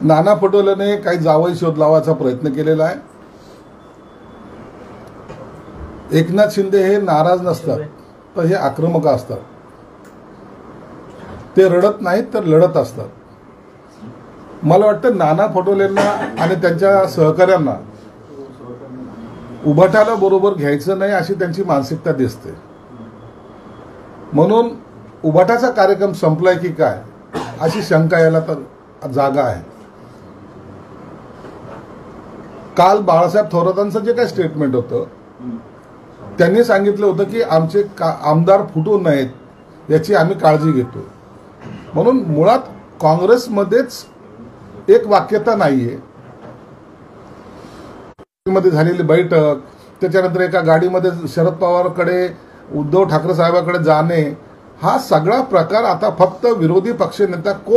नाना पटोलेने काही जावई शोध लावायचा प्रयत्न केलेला आहे। एकनाथ शिंदे हे नाराज नसतात तर हे आक्रमक असतात, ते रडत नाहीत तर लढत असतात। मला वाटतं नाना पटोलेंना आणि त्यांच्या सहकाऱ्यांना उभाटाला बरोबर घ्यायचं नाही अशी त्यांची मानसिकता दिसते। म्हणून उभाटाचा कार्यक्रम संपलाय की काय अशी शंका यायला तर जागा आहे। काल बाळासाहेब थोरातांचं जे काही स्टेटमेंट होतं त्यांनी सांगितलं होतं की आमचे आमदार फुटू नयेत याची आम्ही काळजी घेतो। म्हणून मुळात काँग्रेसमध्येच एक वाक्यता नाहीये। मध्ये झालेली बैठक, त्याच्यानंतर एका गाडीमध्ये शरद पवारकडे उद्धव ठाकरे साहेबांकडे जाणे, हा सगळा प्रकार आता फक्त विरोधी पक्षनेता